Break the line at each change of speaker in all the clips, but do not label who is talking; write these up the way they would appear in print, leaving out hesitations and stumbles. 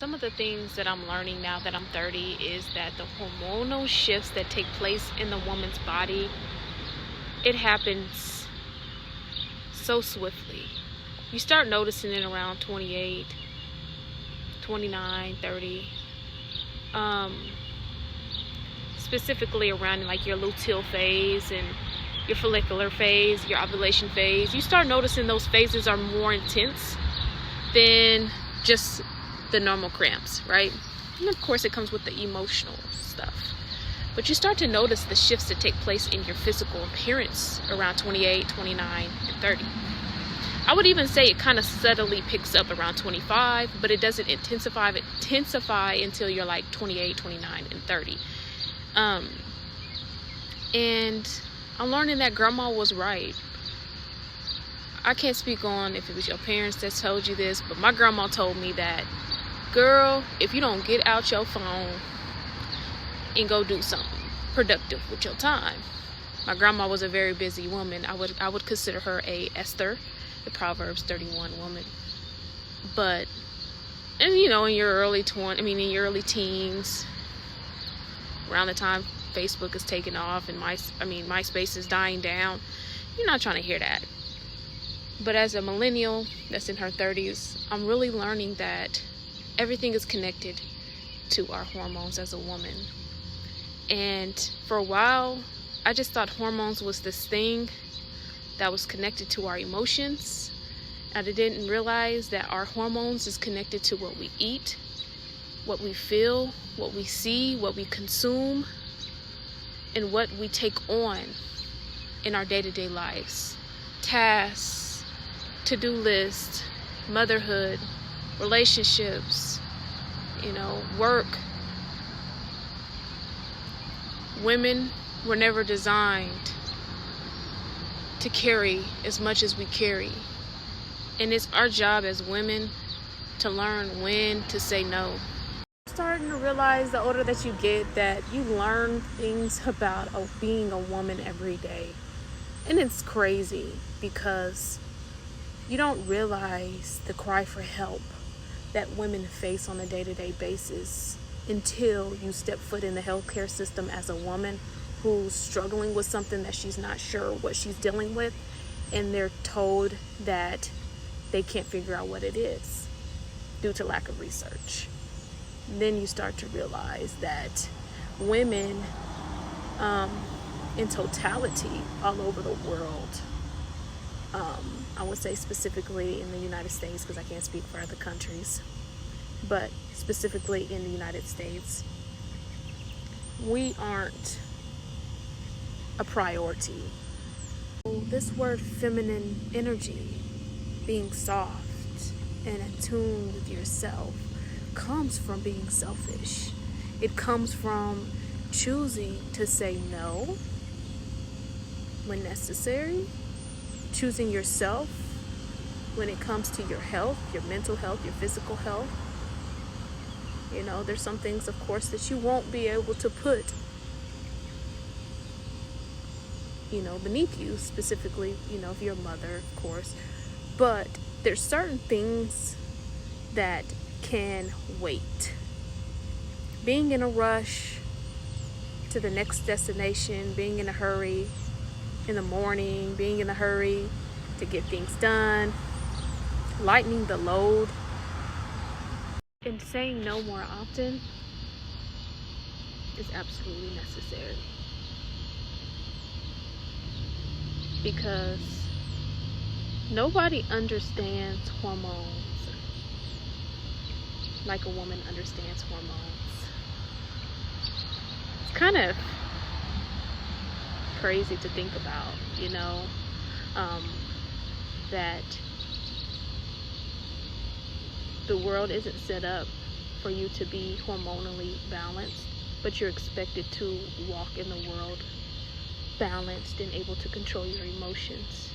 Some of the things that I'm learning now that I'm 30 is that the hormonal shifts that take place in the woman's body, it happens so swiftly. You start noticing it around 28, 29, 30. Specifically around like your luteal phase and your follicular phase, your ovulation phase. You start noticing those phases are more intense than just the normal cramps, right? And of course it comes with the emotional stuff. But you start to notice the shifts that take place in your physical appearance around 28, 29, and 30. I would even say it kind of subtly picks up around 25, but it doesn't intensify until you're like 28, 29, and 30. And I'm learning that grandma was right. I can't speak on if it was your parents that told you this, but my grandma told me that, girl, if you don't get out your phone and go do something productive with your time. My grandma was a very busy woman. I would consider her a Esther, the Proverbs 31 woman. But, and in your early teens, around the time Facebook is taking off and MySpace is dying down, you're not trying to hear that. But as a millennial that's in her 30s, I'm really learning that everything is connected to our hormones as a woman. And for a while, I just thought hormones was this thing that was connected to our emotions. And I didn't realize that our hormones is connected to what we eat, what we feel, what we see, what we consume, and what we take on in our day-to-day lives. Tasks, to-do lists, motherhood, relationships, work. Women were never designed to carry as much as we carry. And it's our job as women to learn when to say no. Starting to realize the older that you get that you learn things about being a woman every day. And it's crazy because you don't realize the cry for help that women face on a day-to-day basis until you step foot in the healthcare system as a woman who's struggling with something that she's not sure what she's dealing with, and they're told that they can't figure out what it is due to lack of research. Then you start to realize that women in totality all over the world, I would say specifically in the United States, because I can't speak for other countries, but specifically in the United States, we aren't a priority. This word feminine energy, being soft and in tune with yourself, comes from being selfish. It comes from choosing to say no when necessary, choosing yourself when it comes to your health, your mental health, your physical health. There's some things, of course, that you won't be able to put, beneath you, specifically, if you're a mother, of course. But there's certain things that can wait. Being in a rush to the next destination, being in a hurry in the morning, being in a hurry to get things done, lightening the load, and saying no more often is absolutely necessary. Because nobody understands hormones like a woman understands hormones. It's kind of crazy to think about, that the world isn't set up for you to be hormonally balanced, but you're expected to walk in the world balanced and able to control your emotions.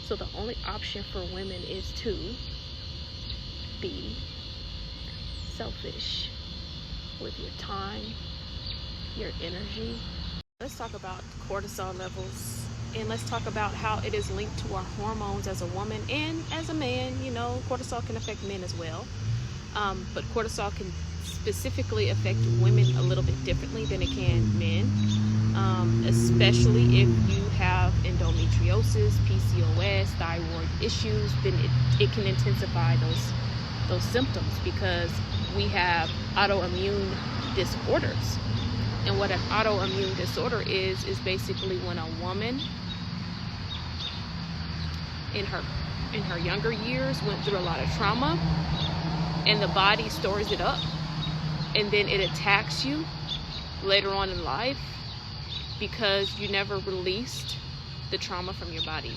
So the only option for women is to be selfish with your time, your energy. Let's talk about cortisol levels, and let's talk about how it is linked to our hormones as a woman and as a man. Cortisol can affect men as well. But cortisol can specifically affect women a little bit differently than it can men, especially if you have endometriosis, PCOS, thyroid issues. Then it can intensify those symptoms, because we have autoimmune disorders. And what an autoimmune disorder is basically when a woman in her younger years went through a lot of trauma, and the body stores it up, and then it attacks you later on in life because you never released the trauma from your body.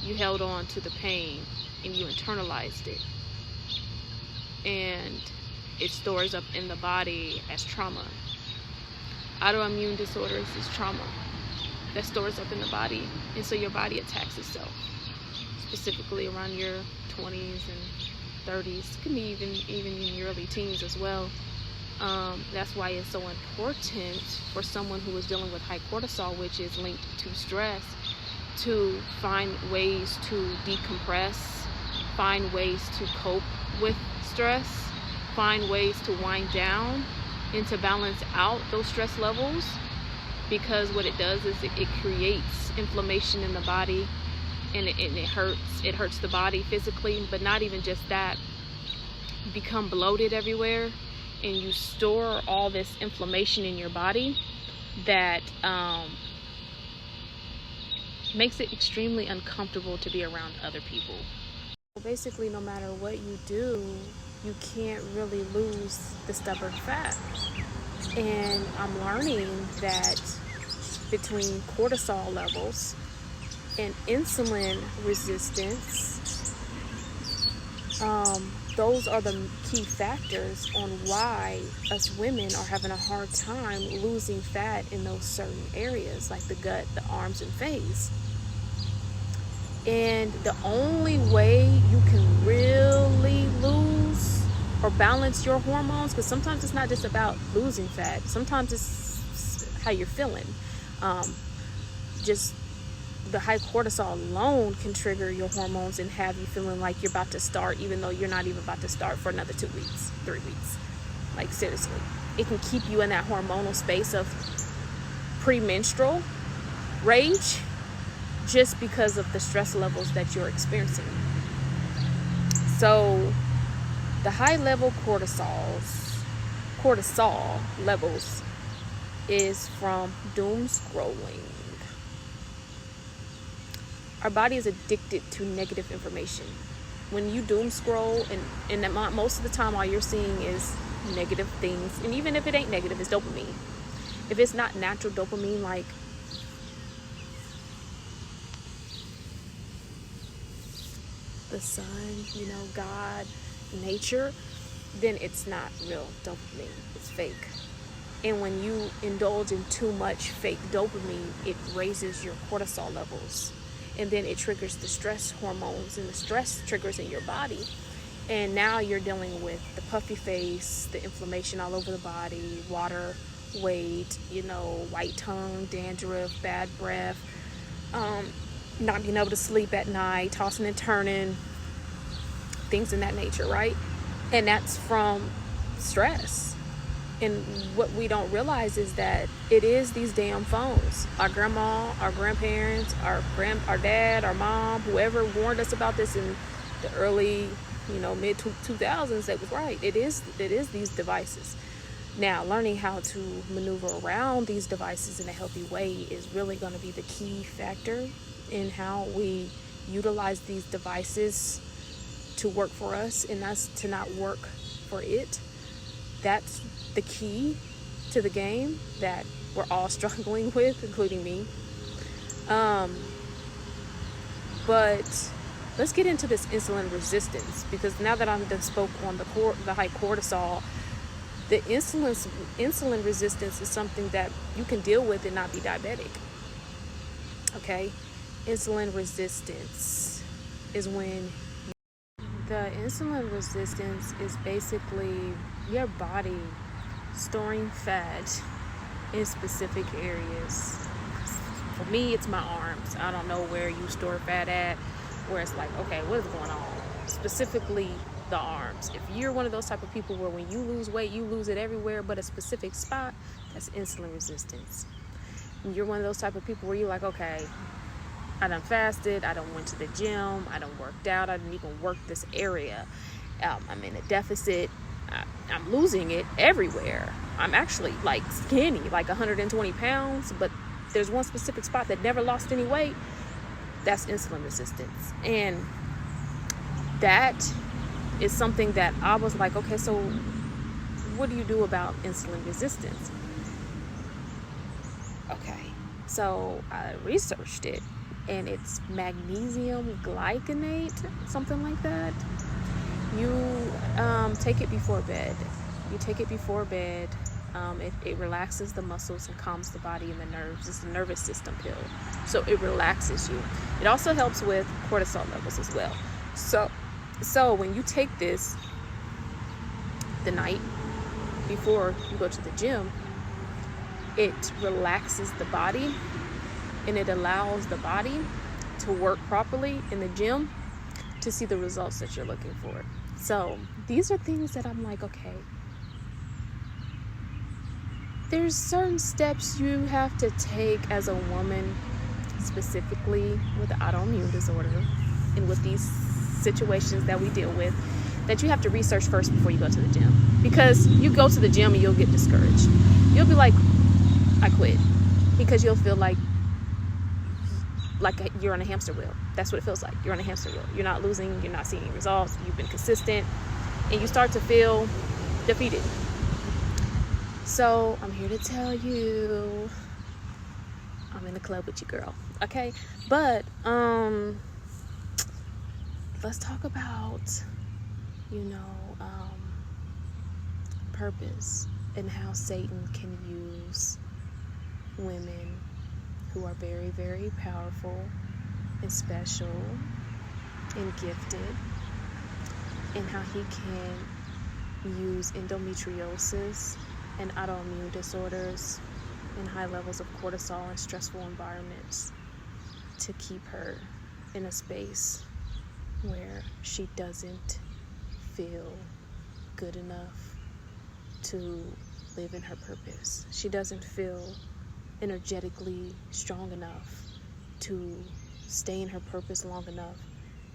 You held on to the pain and you internalized it, and it stores up in the body as trauma. Autoimmune disorders is trauma that stores up in the body, and so your body attacks itself, specifically around your 20s and 30s. It can be even in your early teens as well. That's why it's so important for someone who is dealing with high cortisol, which is linked to stress, to find ways to decompress, find ways to cope with stress, find ways to wind down and to balance out those stress levels. Because what it does is it creates inflammation in the body, and it hurts the body physically. But not even just that, you become bloated everywhere, and you store all this inflammation in your body that makes it extremely uncomfortable to be around other people. Basically, no matter what you do, you can't really lose the stubborn fat. And I'm learning that between cortisol levels and insulin resistance, those are the key factors on why us women are having a hard time losing fat in those certain areas, like the gut, the arms, and face. And the only way you can really lose or balance your hormones, because sometimes it's not just about losing fat, sometimes it's how you're feeling. Just the high cortisol alone can trigger your hormones and have you feeling like you're about to start, even though you're not even about to start for another 2 weeks, 3 weeks. Like, seriously, it can keep you in that hormonal space of premenstrual rage just because of the stress levels that you're experiencing. So the high level cortisol levels is from doom scrolling. Our body is addicted to negative information. When you doom scroll, and most of the time all you're seeing is negative things, and even if it ain't negative, it's dopamine. If it's not natural dopamine, like the sun, God, nature, then it's not real dopamine. It's fake. And when you indulge in too much fake dopamine, it raises your cortisol levels. And then it triggers the stress hormones, and the stress triggers in your body. And now you're dealing with the puffy face, the inflammation all over the body, water, weight, white tongue, dandruff, bad breath, not being able to sleep at night, tossing and turning, things in that nature, right? And that's from stress. And what we don't realize is that it is these damn phones. Our grandma, our grandparents, our dad, our mom, whoever warned us about this in the early, mid 2000s, that was right. It is these devices. Now, learning how to maneuver around these devices in a healthy way is really going to be the key factor in how we utilize these devices to work for us and us to not work for it. That's the key to the game that we're all struggling with, including me. But let's get into this insulin resistance, because now that I'm done spoke on the high cortisol, the insulin resistance is something that you can deal with and not be diabetic. Okay, insulin resistance is when the insulin resistance is basically your body storing fat in specific areas. For me, it's my arms. I don't know where you store fat at, where it's like, okay, what is going on? Specifically the arms. If you're one of those type of people where when you lose weight, you lose it everywhere but a specific spot, that's insulin resistance. And you're one of those type of people where you're like, okay, I done fasted, I done went to the gym, I done worked out, I didn't even work this area. I'm in a deficit. I'm losing it everywhere. I'm actually like skinny, like 120 pounds, but there's one specific spot that never lost any weight. That's insulin resistance. And that is something that I was like, okay, so what do you do about insulin resistance? Okay, so I researched it, and it's magnesium glycinate, something like that. You take it before bed. It relaxes the muscles and calms the body and the nerves. It's a nervous system pill, so it relaxes you. It also helps with cortisol levels as well. So when you take this the night before you go to the gym, it relaxes the body, and it allows the body to work properly in the gym to see the results that you're looking for. So these are things that I'm like, okay, there's certain steps you have to take as a woman, specifically with the autoimmune disorder and with these situations that we deal with, that you have to research first before you go to the gym. Because you go to the gym and you'll get discouraged. You'll be like, I quit. Because you'll feel like you're on a hamster wheel. That's what it feels like. You're on a hamster wheel. You're not losing. You're not seeing any results. You've been consistent. And you start to feel defeated. So I'm here to tell you, I'm in the club with you, girl. Okay? But, let's talk about, purpose and how Satan can use women who are very, very powerful and special and gifted, and how he can use endometriosis and autoimmune disorders and high levels of cortisol and stressful environments to keep her in a space where she doesn't feel good enough to live in her purpose. She doesn't feel energetically strong enough to stay in her purpose long enough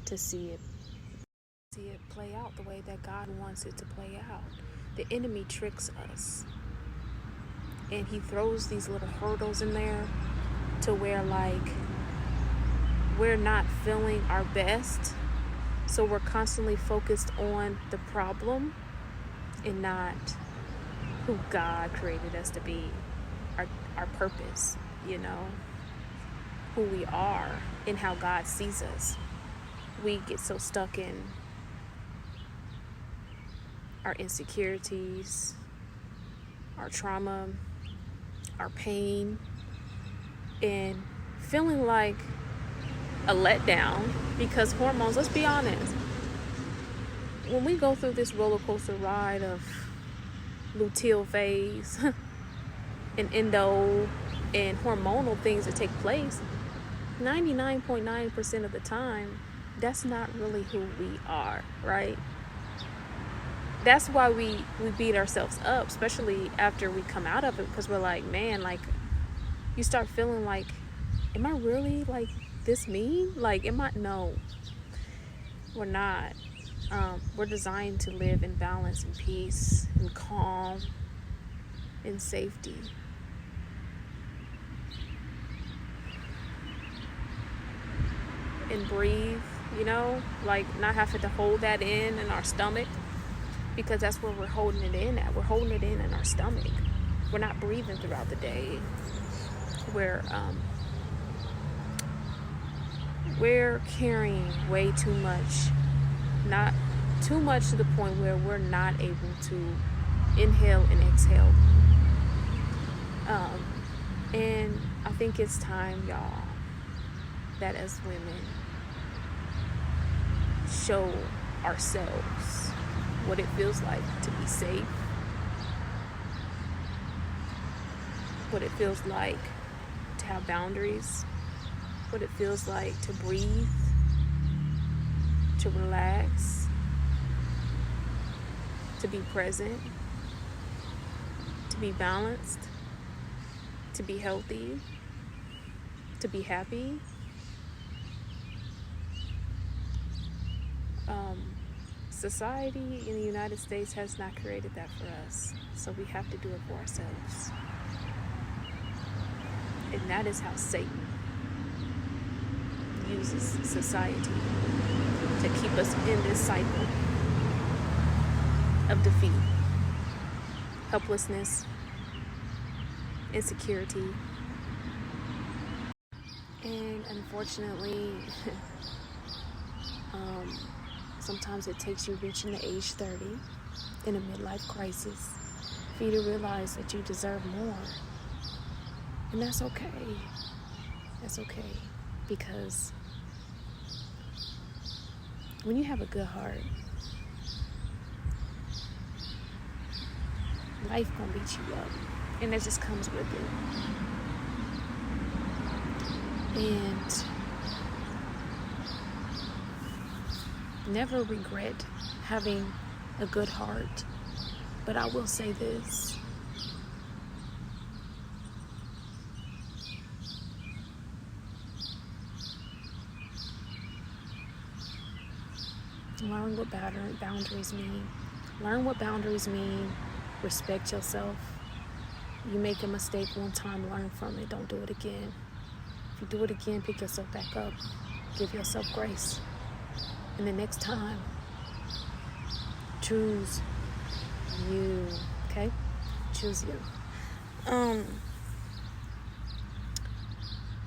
to see it play out the way that God wants it to play out. The enemy tricks us, and he throws these little hurdles in there to where we're not feeling our best. So we're constantly focused on the problem and not who God created us to be, our purpose, who we are and how God sees us. We get so stuck in our insecurities, our trauma, our pain, and feeling like a letdown because hormones, let's be honest, when we go through this roller coaster ride of luteal phase and endo and hormonal things that take place, 99.9% of the time, that's not really who we are, right? That's why we beat ourselves up, especially after we come out of it, because we're like, man, you start feeling like, am I really this mean? No, we're not. We're designed to live in balance and peace and calm and safety. And breathe, not having to hold that in our stomach, because that's where we're holding it in at. We're holding it in our stomach. We're not breathing throughout the day. We're carrying way too much, not too much to the point where we're not able to inhale and exhale. And I think it's time, y'all, that as women show ourselves what it feels like to be safe, what it feels like to have boundaries, what it feels like to breathe, to relax, to be present, to be balanced, to be healthy, to be happy. Society in the United States has not created that for us, so we have to do it for ourselves. And that is how Satan uses society to keep us in this cycle of defeat, helplessness, insecurity, and unfortunately, sometimes it takes you reaching the age 30 in a midlife crisis for you to realize that you deserve more. And that's okay. That's okay. Because when you have a good heart, life gonna beat you up. And that just comes with it. And never regret having a good heart. But I will say this. Learn what boundaries mean. Learn what boundaries mean. Respect yourself. You make a mistake one time, learn from it. Don't do it again. If you do it again, pick yourself back up. Give yourself grace. And the next time, choose you. Okay? Choose you.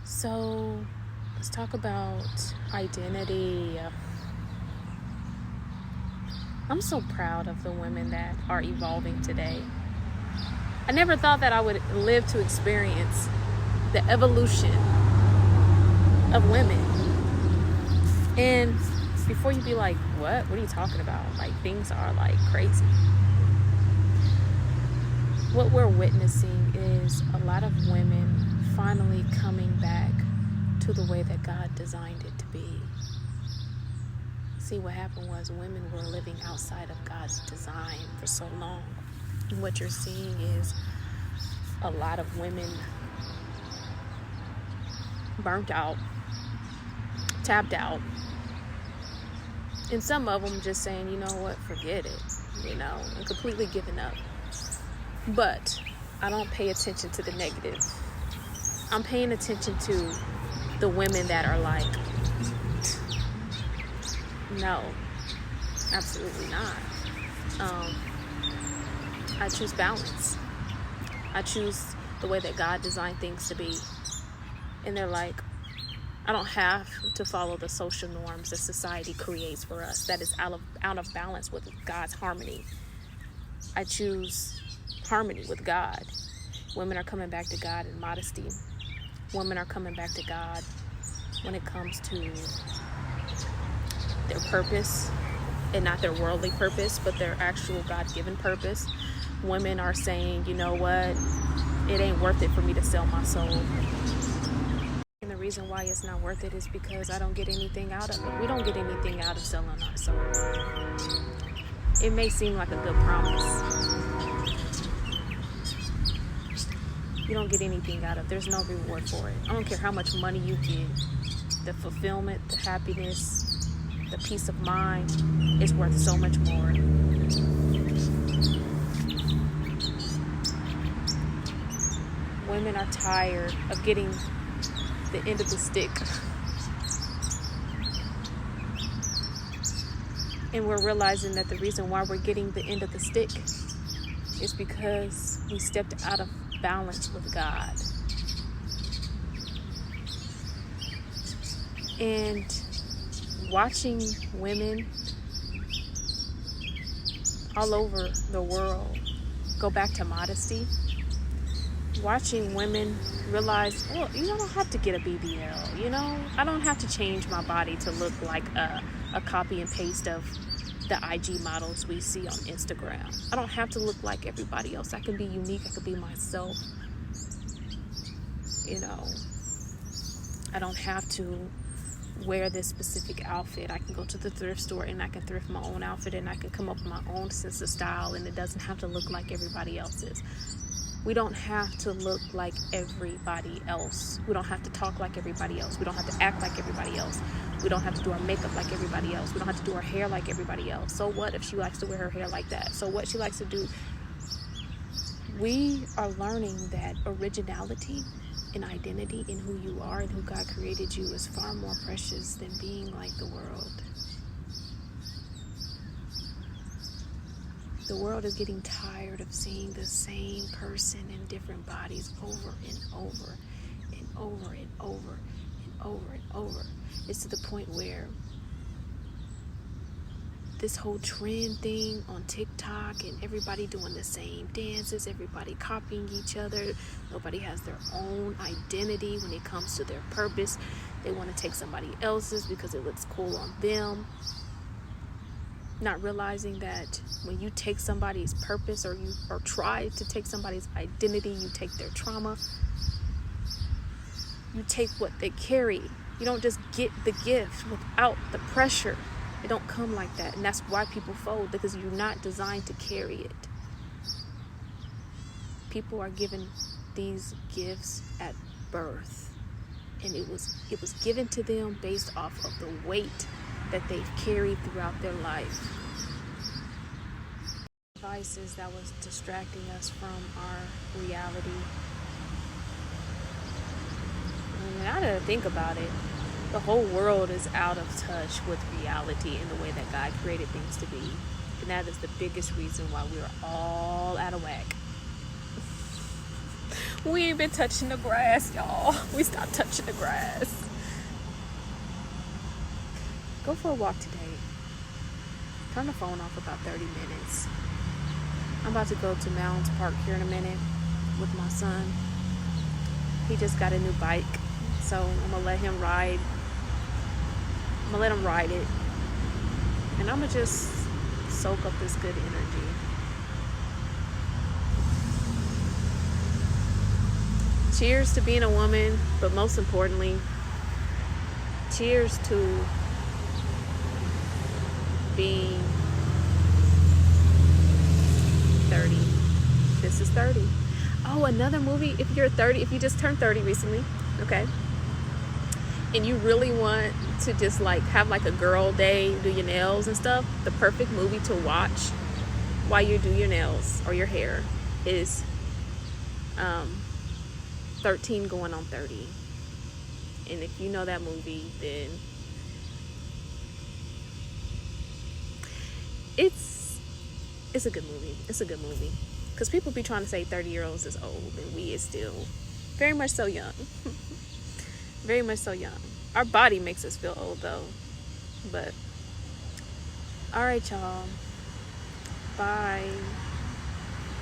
So let's talk about identity. I'm so proud of the women that are evolving today. I never thought that I would live to experience the evolution of women. And before you be like, what are you talking about? Like, things are like crazy. What we're witnessing is a lot of women finally coming back to the way that God designed it to be. See, what happened was women were living outside of God's design for so long. And what you're seeing is a lot of women burnt out, tapped out, and some of them just saying, you know what, forget it, and completely giving up. But I don't pay attention to the negative. I'm paying attention to the women that are like, no, absolutely not. I choose balance. I choose the way that God designed things to be. And they're like, I don't have to follow the social norms that society creates for us. That is out of balance with God's harmony. I choose harmony with God. Women are coming back to God in modesty. Women are coming back to God when it comes to their purpose, and not their worldly purpose, but their actual God-given purpose. Women are saying, you know what, it ain't worth it for me to sell my soul. And the reason why it's not worth it is because I don't get anything out of it. We don't get anything out of selling our soul. It may seem like a good promise. You don't get anything out of it. There's no reward for it. I don't care how much money you get. The fulfillment, the happiness, the peace of mind is worth so much more. Women are tired of getting the end of the stick. And we're realizing that the reason why we're getting the end of the stick is because we stepped out of balance with God. And watching women all over the world go back to modesty, watching women realize, well, I don't have to get a BBL, I don't have to change my body to look like a copy and paste of the IG models we see on Instagram. I don't have to look like everybody else. I can be unique. I can be myself. I don't have to wear this specific outfit. I can go to the thrift store and I can thrift my own outfit, and I can come up with my own sense of style, and it doesn't have to look like everybody else's. We don't have to look like everybody else. We don't have to talk like everybody else. We don't have to act like everybody else. We don't have to do our makeup like everybody else. We don't have to do our hair like everybody else. So what if she likes to wear her hair like that? So what she likes to do. We are learning that originality and identity in who you are and who God created you is far more precious than being like the world. The world is getting tired of seeing the same person in different bodies over and over and over and over and over and over. It's to the point where this whole trend thing on TikTok and everybody doing the same dances, everybody copying each other. Nobody has their own identity when it comes to their purpose. They want to take somebody else's because it looks cool on them. Not realizing that when you take somebody's purpose or try to take somebody's identity, you take their trauma. You take what they carry. You don't just get the gift without the pressure. It don't come like that. And that's why people fold, because you're not designed to carry it. People are given these gifts at birth. And it was given to them based off of the weight that they've carried throughout their life. Devices that was distracting us from our reality. And now that I think about it, the whole world is out of touch with reality and the way that God created things to be. And that is the biggest reason why we're all out of whack. We ain't been touching the grass, y'all. We stopped touching the grass. Go for a walk today. Turn the phone off about 30 minutes. I'm about to go to Mounds Park here in a minute with my son. He just got a new bike, so I'm gonna let him ride. I'm gonna let him ride it, and I'm gonna just soak up this good energy. Cheers to being a woman, but most importantly, cheers to being 30. This is 30. Oh, another movie. If you're 30, if you just turned 30 recently, okay, and you really want to just like have like a girl day, do your nails and stuff, the perfect movie to watch while you do your nails or your hair is 13 Going on 30. And if you know that movie, then it's a good movie. It's a good movie. Because people be trying to say 30-year-olds is old, and we is still very much so young. Very much so young. Our body makes us feel old, though. But, all right, y'all. Bye.